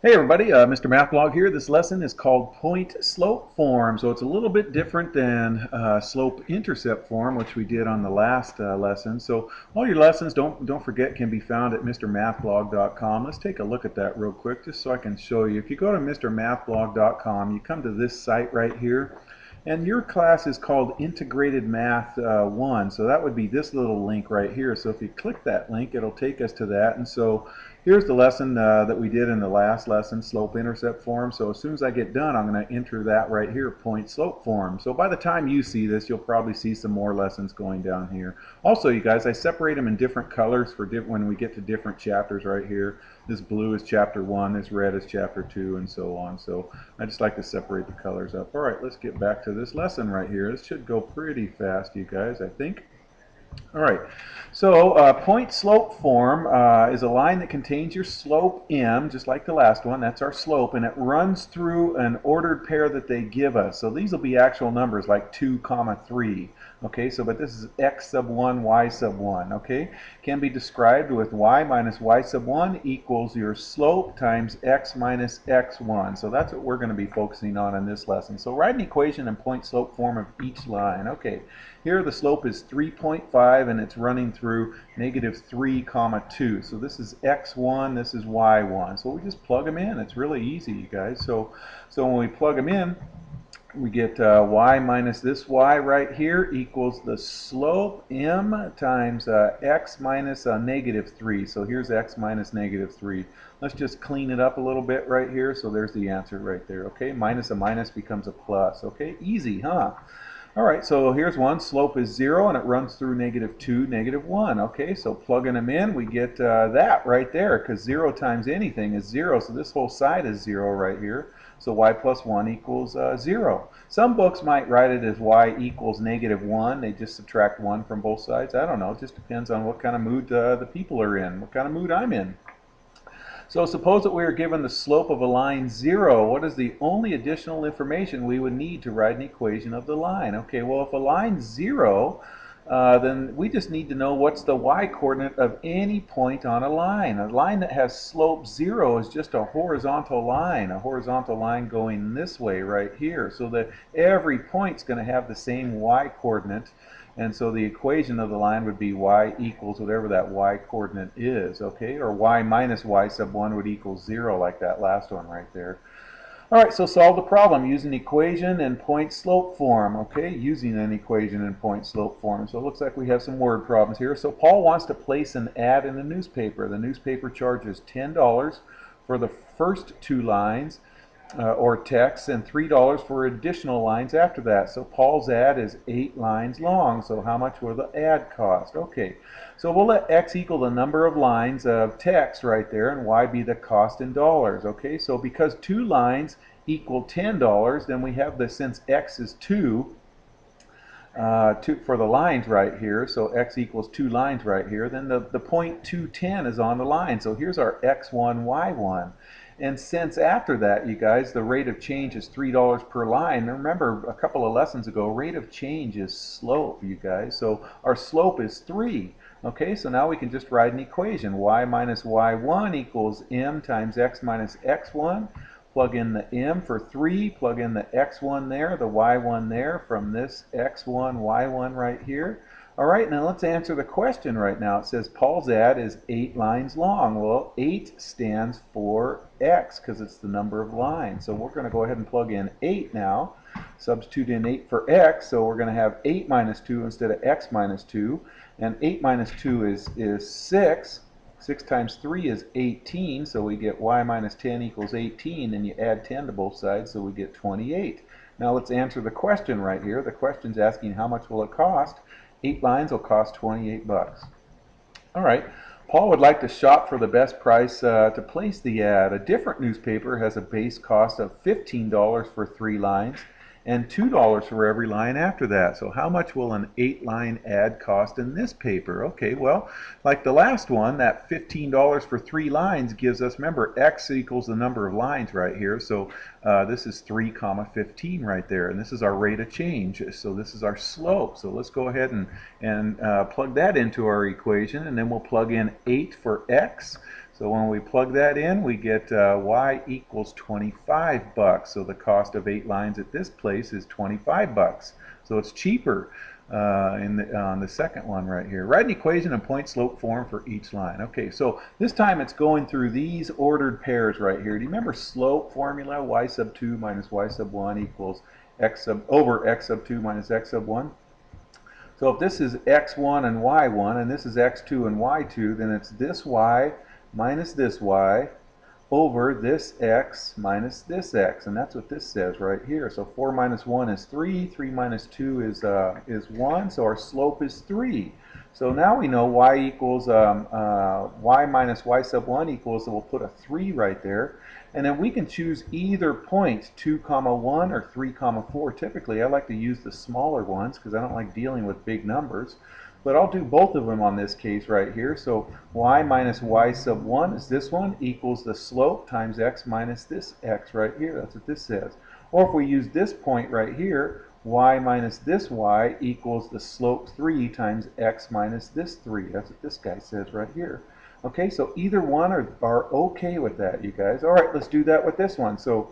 Hey everybody, Mrmathblog here. This lesson is called point slope form. So it's a little bit different than slope intercept form, which we did on the last lesson. So all your lessons, don't forget, can be found at Mrmathblog.com. Let's take a look at that real quick just so I can show you. If you go to Mrmathblog.com, you come to this site right here. And your class is called Integrated Math 1, so that would be this little link right here. So if you click that link, it'll take us to that. And so here's the lesson that we did in the last lesson, slope-intercept form. So as soon as I get done, I'm going to enter that right here, point-slope form. So by the time you see this, you'll probably see some more lessons going down here. Also, you guys, I separate them in different colors for when we get to different chapters right here. This blue is chapter 1, this red is chapter 2, and so on. So I just like to separate the colors up. All right, let's get back to this lesson right here. This should go pretty fast, you guys, I think. All right, so point slope form is a line that contains your slope m, just like the last one. That's our slope, and it runs through an ordered pair that they give us. So these will be actual numbers like 2 comma 3. Okay, so but this is x sub 1, y sub 1. Okay, can be described with y minus y sub 1 equals your slope times x minus x1. So that's what we're going to be focusing on in this lesson. So write an equation in point slope form of each line. Okay, here the slope is 3.5 and it's running through negative 3 comma 2. So this is x1, this is y1. So we just plug them in. It's really easy, you guys. So when we plug them in, we get y minus this y right here equals the slope m times x minus negative 3. So here's x minus negative 3. Let's just clean it up a little bit right here. So there's the answer right there. Okay, minus a minus becomes a plus. Okay, easy, huh? All right, so here's one. Slope is 0, and it runs through negative 2, negative 1. Okay, so plugging them in, we get that right there, because 0 times anything is 0, so this whole side is 0 right here. So y plus 1 equals 0. Some books might write it as y equals negative 1. They just subtract 1 from both sides. I don't know. It just depends on what kind of mood the people are in, what kind of mood I'm in. So suppose that we are given the slope of a line 0. What is the only additional information we would need to write an equation of the line? Okay, well, if a line's 0, then we just need to know what's the y-coordinate of any point on a line. A line that has slope 0 is just a horizontal line going this way right here, so that every point's going to have the same y-coordinate. And so the equation of the line would be y equals whatever that y-coordinate is, okay? Or y minus y sub 1 would equal 0, like that last one right there. All right, so solve the problem using equation in point slope form, okay? Using an equation in point slope form. So it looks like we have some word problems here. So Paul wants to place an ad in the newspaper. The newspaper charges $10 for the first 2 lines or text, and $3 for additional lines after that. So Paul's ad is 8 lines long. So how much will the ad cost? Okay, so we'll let x equal the number of lines of text right there, and y be the cost in dollars. Okay, so because 2 lines equal $10, then we have this, since x is 2, for the lines right here, so x equals 2 lines right here, then the point 210 is on the line. So here's our x1, y1. And since after that, you guys, the rate of change is $3 per line. Remember, a couple of lessons ago, rate of change is slope, you guys. So our slope is 3. Okay, so now we can just write an equation. Y minus y1 equals m times x minus x1. Plug in the m for 3, plug in the x1 there, the y1 there from this x1, y1 right here. All right, now let's answer the question right now. It says Paul's ad is 8 lines long. Well, 8 stands for x because it's the number of lines. So we're going to go ahead and plug in 8 now. Substitute in 8 for x, so we're going to have 8 minus 2 instead of x minus 2. And 8 minus 2 is 6. 6 times 3 is 18, so we get y minus 10 equals 18, and you add 10 to both sides, so we get 28. Now let's answer the question right here. The question's asking how much will it cost. 8 lines will cost 28 bucks. All right, Paul would like to shop for the best price to place the ad. A different newspaper has a base cost of $15 for 3 lines and $2 for every line after that. So how much will an 8-line ad cost in this paper? Okay, well, like the last one, that $15 for 3 lines gives us, remember, x equals the number of lines right here. So this is 3 comma 15 right there, and this is our rate of change. So this is our slope. So let's go ahead and plug that into our equation, and then we'll plug in 8 for x. So when we plug that in, we get y equals 25 bucks. So the cost of 8 lines at this place is 25 bucks. So it's cheaper on the second one right here. Write an equation in point slope form for each line. Okay, so this time it's going through these ordered pairs right here. Do you remember slope formula? Y sub 2 minus y sub 1 equals x sub over x sub 2 minus x sub 1. So if this is x1 and y1 and this is x2 and y2, then it's this y minus this y over this x minus this x, and that's what this says right here. So 4 minus 1 is 3, 3 minus 2 is 1, so our slope is 3. So now we know y equals y minus y sub 1 equals, so we'll put a 3 right there. And then we can choose either point, 2 comma 1 or 3 comma 4. Typically I like to use the smaller ones because I don't like dealing with big numbers. But I'll do both of them on this case right here. So y minus y sub 1 is this one equals the slope times x minus this x right here. That's what this says. Or if we use this point right here, y minus this y equals the slope 3 times x minus this 3. That's what this guy says right here. Okay, so either one are okay with that, you guys. All right, let's do that with this one. So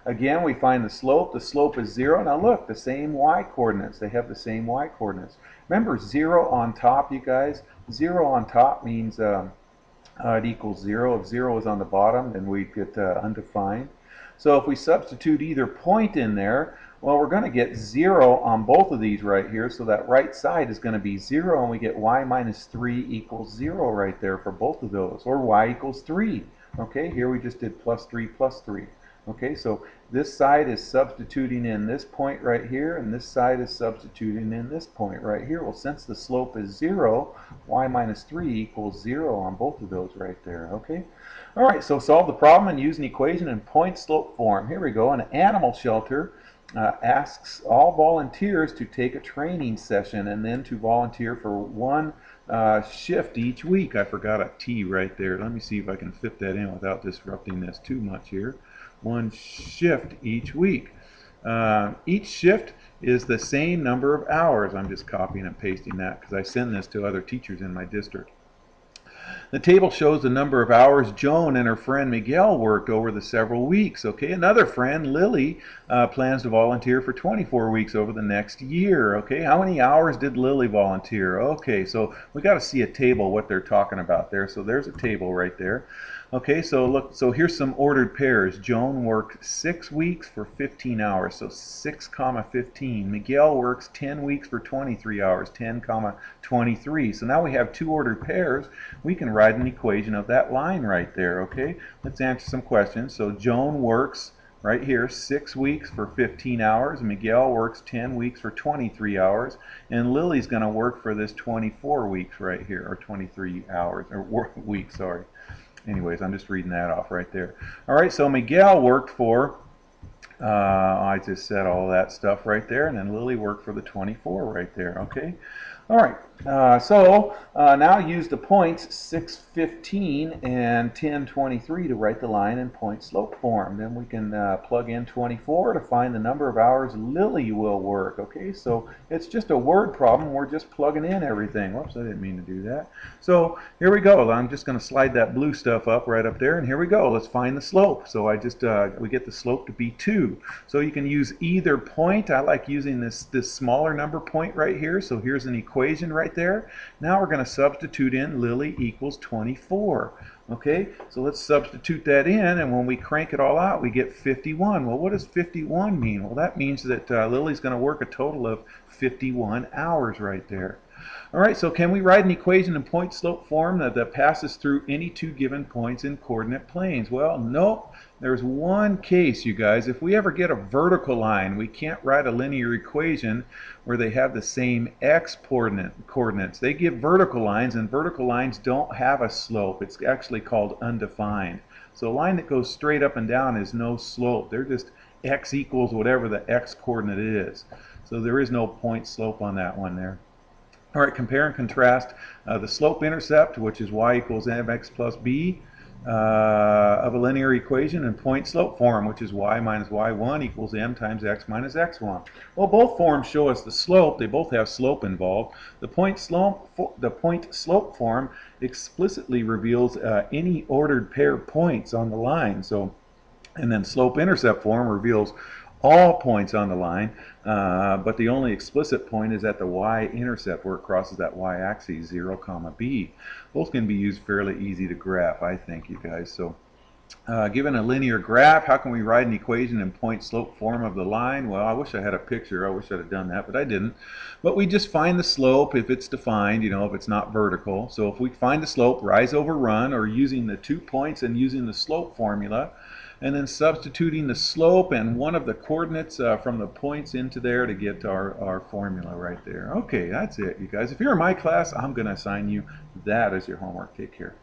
again, we find the slope. The slope is 0. Now look, the same y coordinates. They have the same y coordinates. Remember 0 on top, you guys? 0 on top means it equals 0. If 0 is on the bottom, then we get undefined. So if we substitute either point in there, well, we're going to get 0 on both of these right here. So that right side is going to be 0, and we get y minus 3 equals 0 right there for both of those. Or y equals 3. Okay, here we just did plus 3 plus 3. Okay, so this side is substituting in this point right here, and this side is substituting in this point right here. Well, since the slope is 0, y minus 3 equals 0 on both of those right there. Okay? All right, so solve the problem and use an equation in point slope form. Here we go. An animal shelter asks all volunteers to take a training session and then to volunteer for one shift each week. I forgot a T right there. Let me see if I can fit that in without disrupting this too much here. One shift each week. Each shift is the same number of hours. I'm just copying and pasting that because I send this to other teachers in my district. The table shows the number of hours Joan and her friend Miguel worked over the several weeks. Okay, another friend, Lily, plans to volunteer for 24 weeks over the next year. Okay, how many hours did Lily volunteer? Okay, so we got to see a table what they're talking about there. So there's a table right there. Okay, so look, so here's some ordered pairs. Joan worked 6 weeks for 15 hours, so 6 comma 15. Miguel works 10 weeks for 23 hours, 10 comma 23. So now we have two ordered pairs. We can write an equation of that line right there, okay? Let's answer some questions. So Joan works right here 6 weeks for 15 hours. Miguel works 10 weeks for 23 hours. And Lily's going to work for this 24 weeks right here, or 23 hours, or weeks, sorry. Anyways, I'm just reading that off right there. All right, so Miguel worked for, I just said all that stuff right there, and then Lily worked for the 24 right there, okay? All right, now use the points 6:15 and 10:23 to write the line in point slope form. Then we can plug in 24 to find the number of hours Lily will work. Okay, so it's just a word problem. We're just plugging in everything. Whoops, I didn't mean to do that. So here we go. I'm just going to slide that blue stuff up right up there, and here we go. Let's find the slope. So I just we get the slope to be 2. So you can use either point. I like using this smaller number point right here. So here's an equation right there. Now we're going to substitute in Lily equals 24. Okay, so let's substitute that in, and when we crank it all out, we get 51. Well, what does 51 mean? Well, that means that Lily's going to work a total of 51 hours right there. All right, so can we write an equation in point slope form that passes through any two given points in coordinate planes? Well, nope. There's one case, you guys. If we ever get a vertical line, we can't write a linear equation where they have the same x coordinates. They give vertical lines, and vertical lines don't have a slope. It's actually called undefined. So a line that goes straight up and down is no slope. They're just x equals whatever the x coordinate is. So there is no point slope on that one there. All right, compare and contrast the slope intercept, which is y equals mx plus b of a linear equation in point-slope form, which is y minus y1 equals m times x minus x1. Well, both forms show us the slope. They both have slope involved. The point-slope form explicitly reveals any ordered pair of points on the line. And then slope-intercept form reveals all points on the line, but the only explicit point is at the y-intercept where it crosses that y-axis, 0, b. Both can be used fairly easy to graph, I think, you guys. So given a linear graph, how can we write an equation in point-slope form of the line? Well, I wish I had a picture. I wish I'd have done that, but I didn't. But we just find the slope if it's defined, if it's not vertical. So if we find the slope, rise over run, or using the 2 points and using the slope formula, and then substituting the slope and one of the coordinates from the points into there to get our formula right there. Okay, that's it, you guys. If you're in my class, I'm going to assign you that as your homework. Take care.